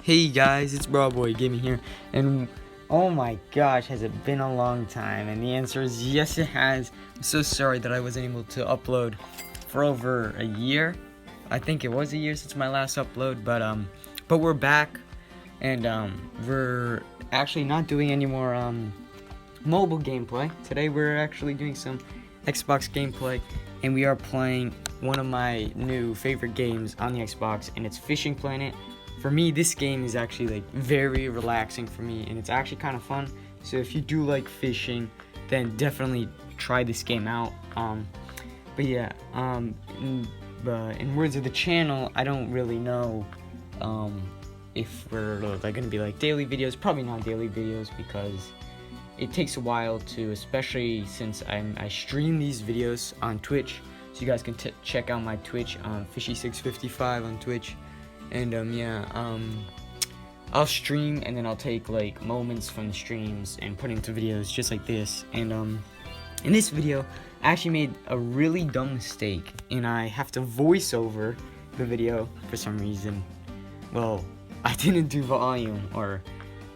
Hey guys, it's Broadboy Gaming here, and oh my gosh, has it been a long time? And the answer is yes, it has. I'm so sorry that I wasn't able to upload for over a year. I think it was a year since my last upload, but we're back, and we're actually not doing any more mobile gameplay. Today we're actually doing some Xbox gameplay, and we are playing one of my new favorite games on the Xbox, and it's Fishing Planet. For me, this game is actually like very relaxing for me, and it's actually kind of fun. So if you do like fishing, then definitely try this game out. But yeah, in words of the channel, I don't really know if we're like gonna be like daily videos. Probably not daily videos because it takes a while to, especially since I stream these videos on Twitch, so you guys can check out my Twitch, Fishy655 on Twitch, and I'll stream and then I'll take like moments from the streams and put into videos just like this. And in this video, I actually made a really dumb mistake, and I have to voice over the video for some reason. Well, I didn't do volume or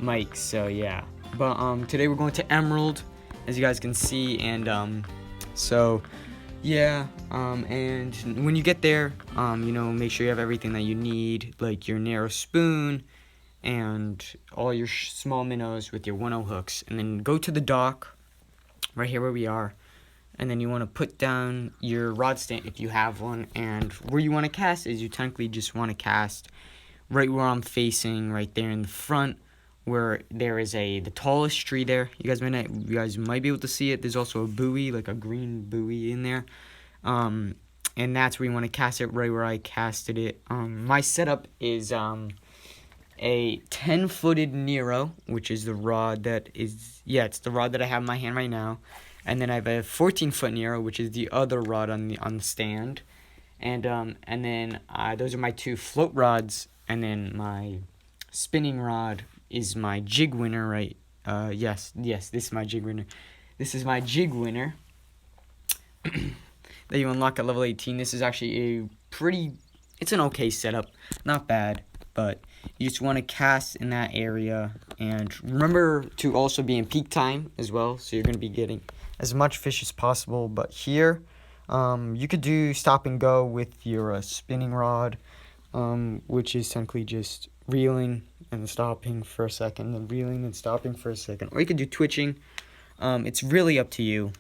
mic, so yeah. But today we're going to Emerald, as you guys can see, and so yeah. And when you get there, make sure you have everything that you need, like your narrow spoon and all your small minnows with your 1/0 hooks, and then go to the dock right here where we are, and then you want to put down your rod stand if you have one, and where you want to cast is you technically just want to cast right where I'm facing, right there in the front, where there is the tallest tree there. You guys might be able to see it. There's also a buoy, like a green buoy in there. And that's where you want to cast it, right where I casted it. My setup is a 10-footed Nero, which is the rod that is, it's the rod that I have in my hand right now. And then I have a 14-foot Nero, which is the other rod on the stand. And then those are my two float rods, and then my spinning rod is my jig winner, right? Yes, this is my jig winner. This is my jig winner that you unlock at level 18. This is actually it's an okay setup, not bad, but you just want to cast in that area, and remember to also be in peak time as well, so you're going to be getting as much fish as possible. But here, you could do stop and go with your spinning rod, which is simply just reeling and stopping for a second, then reeling and stopping for a second. Or you could do twitching. It's really up to you.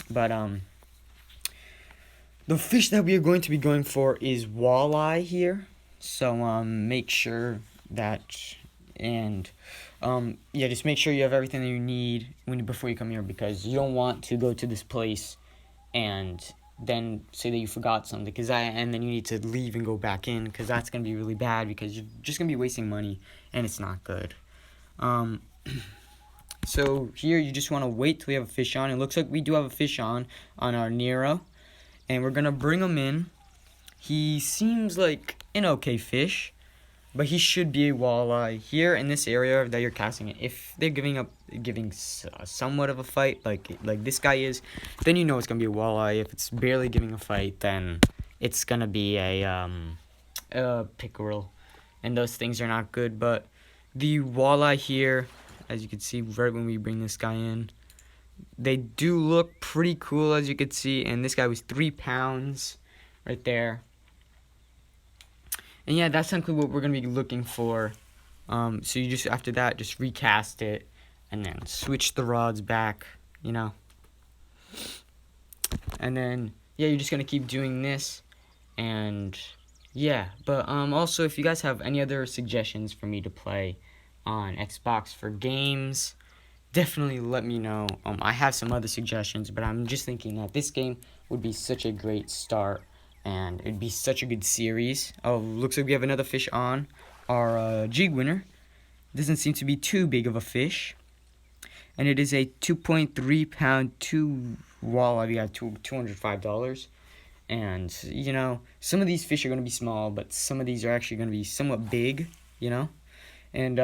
But the fish that we are going to be going for is walleye here. So make sure that, and just make sure you have everything that you need before you come here, because you don't want to go to this place and then say that you forgot something, and then you need to leave and go back in, because that's going to be really bad, because you're just going to be wasting money, and it's not good. So here you just want to wait till you have a fish on. It looks like we do have a fish on our Nero, and we're going to bring him in. He seems like an okay fish, but he should be a walleye. Here in this area that you're casting it, if they're giving somewhat of a fight, like this guy is, then you know it's gonna be a walleye. If it's barely giving a fight, then it's gonna be a pickerel, and those things are not good. But the walleye here, as you can see right when we bring this guy in, they do look pretty cool, as you can see, and this guy was 3 pounds right there. And yeah, that's simply what we're going to be looking for. So you just, after that, just recast it and then switch the rods back, And then, you're just going to keep doing this. And but also, if you guys have any other suggestions for me to play on Xbox for games, definitely let me know. I have some other suggestions, but I'm just thinking that this game would be such a great start, and it'd be such a good series. Oh, looks like we have another fish on our jig winner. Doesn't seem to be too big of a fish, and it is a 2.3 pound walleye. We got $205, and some of these fish are going to be small, but some of these are actually going to be somewhat big, and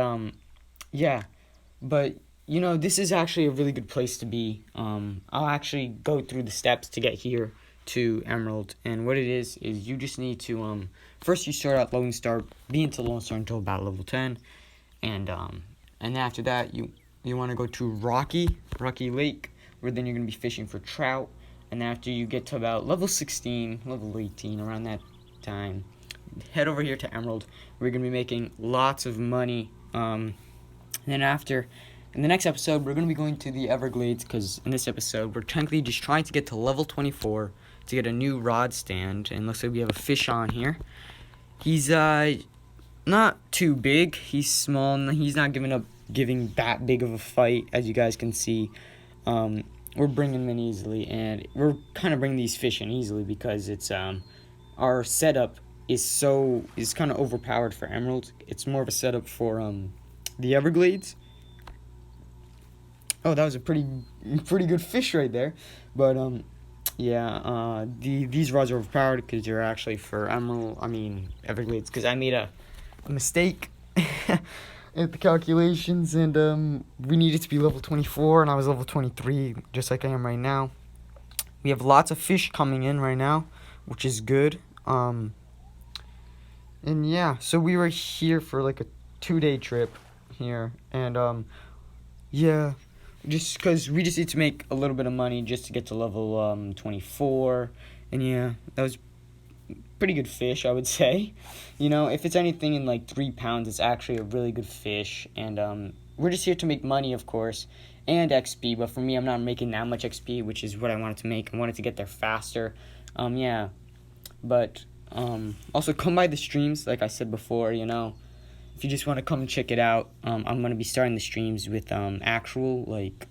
but this is actually a really good place to be. I'll actually go through the steps to get here to Emerald, and what it is you just need to first you start at Lone Star, be into Lone Star until about level 10, and after that you want to go to Rocky Lake, where then you're gonna be fishing for trout. And after you get to about level 16, level 18, around that time, head over here to Emerald. We're gonna be making lots of money. And then after, in the next episode, we're going to be going to the Everglades, because in this episode, we're technically just trying to get to level 24 to get a new rod stand. And looks like we have a fish on here. He's not too big. He's small, and he's not giving that big of a fight, as you guys can see. We're bringing him in easily, and we're kind of bringing these fish in easily because it's our setup is kind of overpowered for Emerald. It's more of a setup for the Everglades. Oh, that was a pretty good fish right there. But yeah, these rods are overpowered because they're actually for Everglades. Because I made a mistake at the calculations, and we needed to be level 24, and I was level 23, just like I am right now. We have lots of fish coming in right now, which is good. And yeah, so we were here for like a 2-day trip here, and yeah, just because we just need to make a little bit of money just to get to level 24, and yeah, that was pretty good fish, I would say. You know, if it's anything in like 3 pounds, it's actually a really good fish. And we're just here to make money, of course, and XP. But for me, I'm not making that much XP, which is what I wanted to make. I wanted to get there faster. Yeah, but also come by the streams, like I said before. You know, if you just want to come check it out, I'm gonna be starting the streams with actual like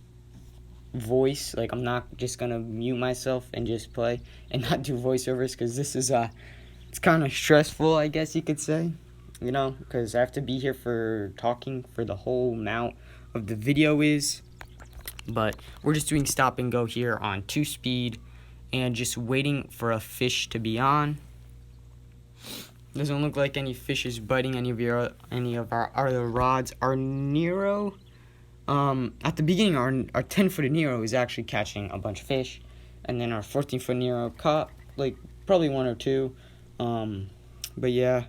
voice. Like, I'm not just gonna mute myself and just play and not do voiceovers, because this is it's kind of stressful, I guess you could say, you know, because I have to be here for talking for the whole amount of the video is. But we're just doing stop and go here on 2 speed and just waiting for a fish to be on. Doesn't look like any fish is biting any of our other rods. Our Nero, at the beginning, our 10-foot Nero is actually catching a bunch of fish, and then our 14-foot Nero caught like probably 1 or 2. But yeah,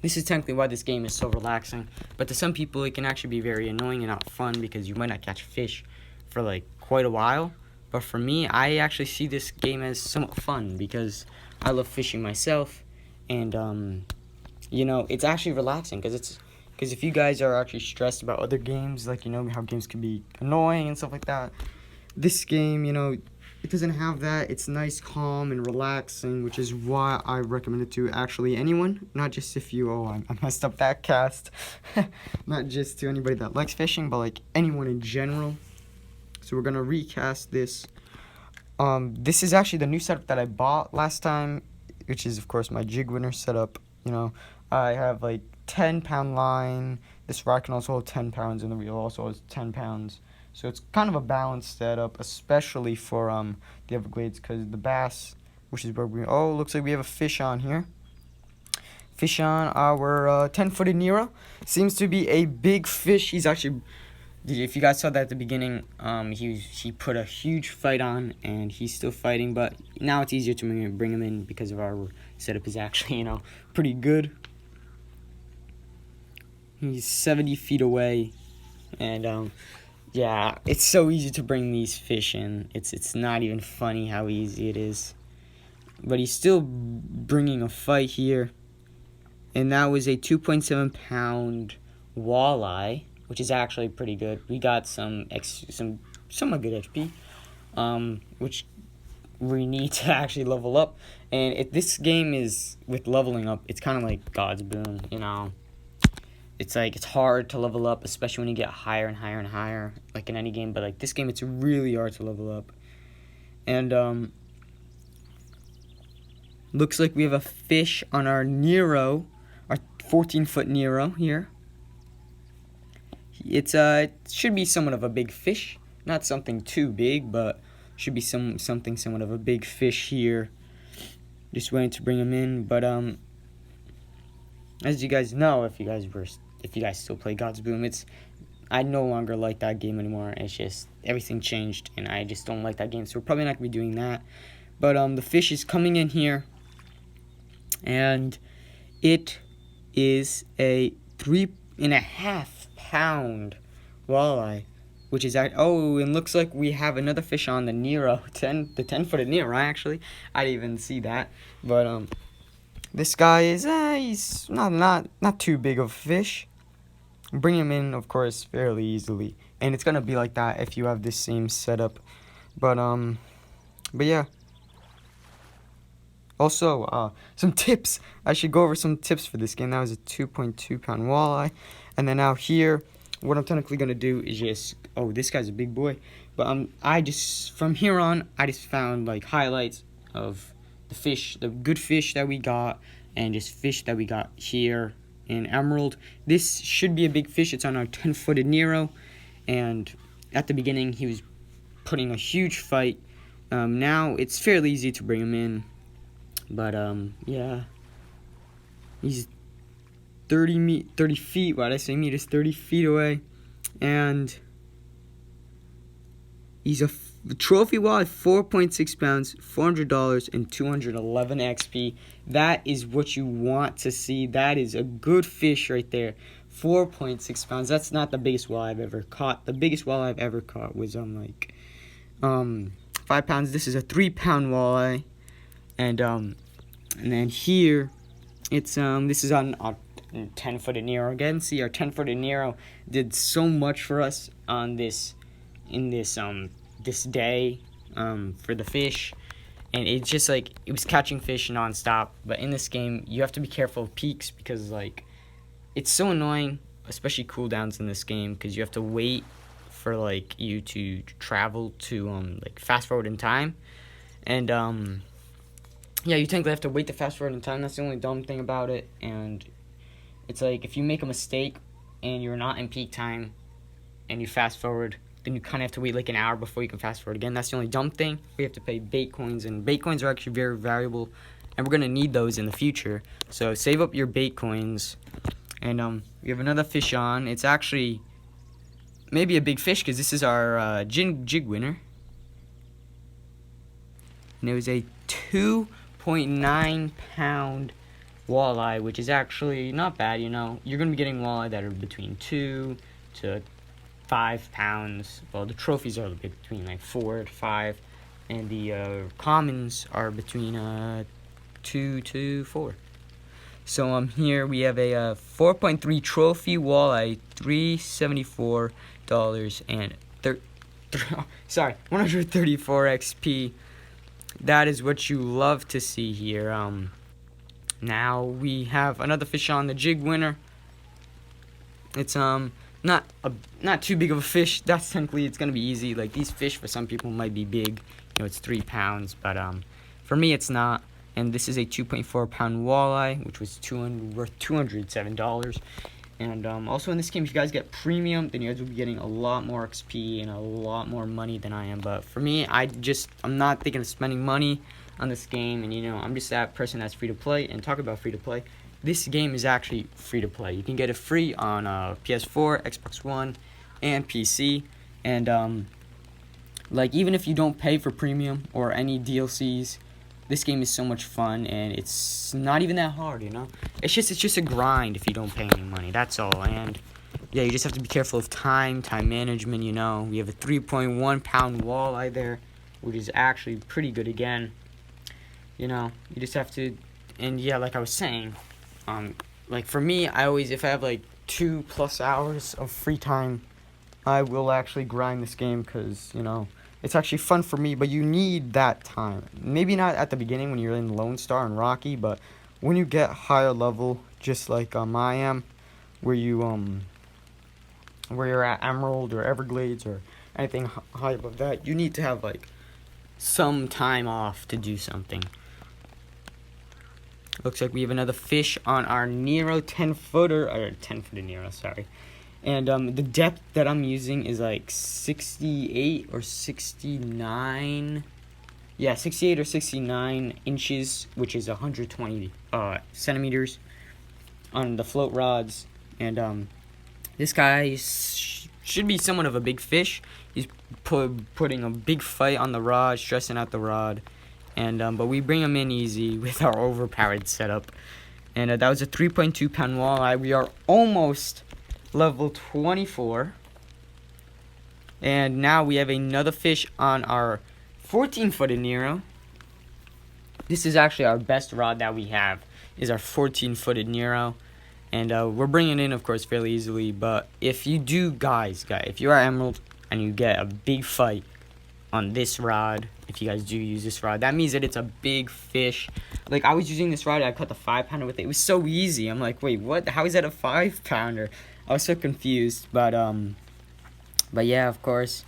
this is technically why this game is so relaxing. But to some people, it can actually be very annoying and not fun, because you might not catch fish for like quite a while. But for me, I actually see this game as somewhat fun because I love fishing myself, and you know, it's actually relaxing because if you guys are actually stressed about other games, like, you know how games can be annoying and stuff like that, this game, you know, it doesn't have that. It's nice, calm, and relaxing, which is why I recommend it to actually anyone, not just if you, I messed up that cast, not just to anybody that likes fishing, but like anyone in general. So we're gonna recast this. This is actually the new setup that I bought last time, which is of course my jig winner setup. You know, I have like 10-pound line. This rod can also hold 10 pounds, and the reel also has 10 pounds. So it's kind of a balanced setup, especially for the Everglades, because the bass, which is where looks like we have a fish on here. Fish on our 10-footed Nero. Seems to be a big fish. He's actually, if you guys saw that at the beginning, he put a huge fight on, and he's still fighting, but now it's easier to bring him in because of our setup is actually, you know, pretty good. He's 70 feet away, and yeah, it's so easy to bring these fish in. It's not even funny how easy it is. But he's still bringing a fight here, and that was a 2.7-pound walleye, which is actually pretty good. We got somewhat good XP, which we need to actually level up. And if this game is with leveling up, it's kind of like God's boon, you know. It's like, it's hard to level up, especially when you get higher and higher and higher, like in any game. But like this game, it's really hard to level up. And looks like we have a fish on our Nero, our 14-foot Nero here. It should be somewhat of a big fish, not something too big, but should be something somewhat of a big fish here. Just waiting to bring him in, but as you guys know, if you guys still play God's Boom, I no longer like that game anymore. It's just everything changed, and I just don't like that game. So we're probably not gonna be doing that. But the fish is coming in here. and it is a 3.5 pound walleye, which is and looks like we have another fish on the Nero, the 10-footed Nero. Actually, I didn't even see that, but this guy is he's not too big of a fish. Bring him in, of course, fairly easily, and it's gonna be like that if you have this same setup. But yeah. Also, some tips. I should go over some tips for this game. That was a 2.2 pound walleye, and then out here, what I'm technically gonna do is just this guy's a big boy, but I just from here on I just found like highlights of the good fish that we got, and just fish that we got here in Emerald. This should be a big fish. It's on our 10-footed Nero, and at the beginning he was putting a huge fight. Now it's fairly easy to bring him in, but yeah, he's 30 feet. Why did I say meters? 30 feet away, and he's a trophy walleye, 4.6 pounds, $400, and 211 XP. That is what you want to see. That is a good fish right there. 4.6 pounds. That's not the biggest walleye I've ever caught. The biggest walleye I've ever caught was 5 pounds. This is a 3-pound walleye, and then here it's this is on our 10-footed Nero again. See, our 10-footed Nero did so much for us on this day for the fish, and it's just like it was catching fish nonstop. But in this game you have to be careful of peaks, because like it's so annoying, especially cooldowns in this game, because you have to wait for like you to travel to like fast forward in time, and yeah, you technically have to wait to fast forward in time. That's the only dumb thing about it. And it's like if you make a mistake and you're not in peak time and you fast forward, then you kind of have to wait like an hour before you can fast forward again. That's the only dumb thing. We have to pay bait coins, and bait coins are actually very valuable, and we're going to need those in the future. So save up your bait coins. And we have another fish on. It's actually maybe a big fish, because this is our jig winner. And it was a 2.9 pound walleye, which is actually not bad. You know, you're going to be getting walleye that are between 2 to 5 pounds. Well, the trophies are between like 4 to 5, and the commons are between 2 to 4. So here we have a 4.3 trophy walleye, $374 and 134 XP. That is what you love to see here. Now we have another fish on, the jig winner. It's not too big of a fish. That's technically, it's gonna be easy. Like, these fish for some people might be big. You know, it's 3 pounds, but for me it's not. And this is a 2.4 pound walleye, which was worth $207. And also in this game, if you guys get premium, then you guys will be getting a lot more XP and a lot more money than I am. But for me, I'm not thinking of spending money on this game, and you know, I'm just that person that's free to play. And talk about free to play, this game is actually free to play. You can get it free on PS4, Xbox One, and PC. And like, even if you don't pay for premium or any DLCs, this game is so much fun, and it's not even that hard, you know? It's just a grind if you don't pay any money, that's all. And yeah, you just have to be careful of time management, you know? We have a 3.1 pound walleye there, which is actually pretty good again. You know, you just have to, and yeah, like I was saying, like for me, if I have like 2+ hours of free time, I will actually grind this game, because, you know, it's actually fun for me. But you need that time. Maybe not at the beginning when you're in Lone Star and Rocky, but when you get higher level, just like I am, where you're at Emerald or Everglades or anything high above that, you need to have like some time off to do something. Looks like we have another fish on our Nero 10-footed Nero, sorry. And the depth that I'm using is like 68 or 69. Yeah, 68 or 69 inches, which is 120 centimeters on the float rods. And this guy should be somewhat of a big fish. He's putting a big fight on the rod, stressing out the rod. and but we bring them in easy with our overpowered setup. And that was a 3.2 pound walleye. We are almost level 24. And now we have another fish on our 14-footed Nero. This is actually our best rod that we have, is our 14-footed Nero. And we're bringing it in, of course, fairly easily. But if you do, guys, if you are Emerald and you get a big fight on this rod, if you guys do use this rod, that means that it's a big fish. Like, I was using this rod, I caught the 5-pounder with it. It was so easy. I'm like, wait, what? How is that a 5-pounder? I was so confused. But yeah, of course,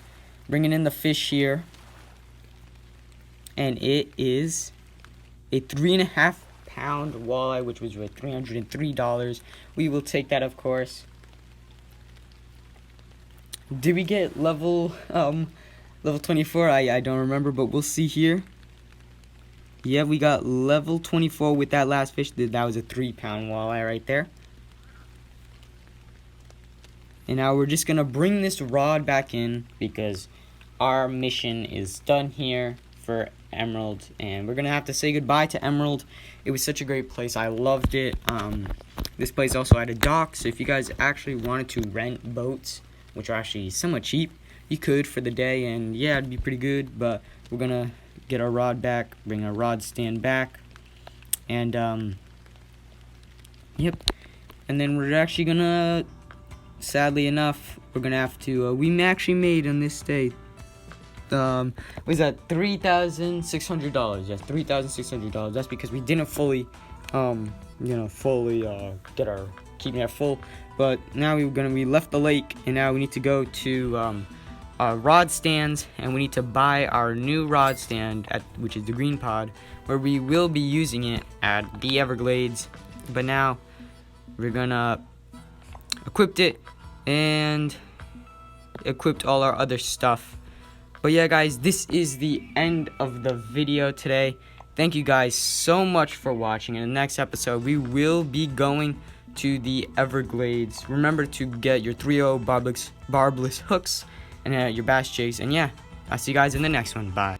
bringing in the fish here. And it is a 3.5-pound walleye, which was worth $303. We will take that, of course. Did we get level 24? I don't remember, but we'll see here. Yeah, we got level 24 with that last fish. That was a 3-pound walleye right there. And now we're just gonna bring this rod back in because our mission is done here for Emerald, and we're gonna have to say goodbye to Emerald. It was such a great place. I loved it. This place also had a dock, so if you guys actually wanted to rent boats, which are actually somewhat cheap, you could for the day, and yeah, it'd be pretty good. But we're gonna get our rod back, bring our rod stand back, and yep. And then we're actually gonna, sadly enough, we're gonna have to. We actually made on this day. Was that $3,600? Yes, $3,600. That's because we didn't fully, get our keeping it full. But now we left the lake, and now we need to go to our rod stands, and we need to buy our new rod stand which is the Green Pod, where we will be using it at the Everglades. But now we're gonna equip it and equipped all our other stuff. But yeah, guys, this is the end of the video today. Thank you guys so much for watching. In the next episode, we will be going to the Everglades. Remember to get your 3.0 barbless hooks and your bass jigs. And yeah, I'll see you guys in the next one. Bye.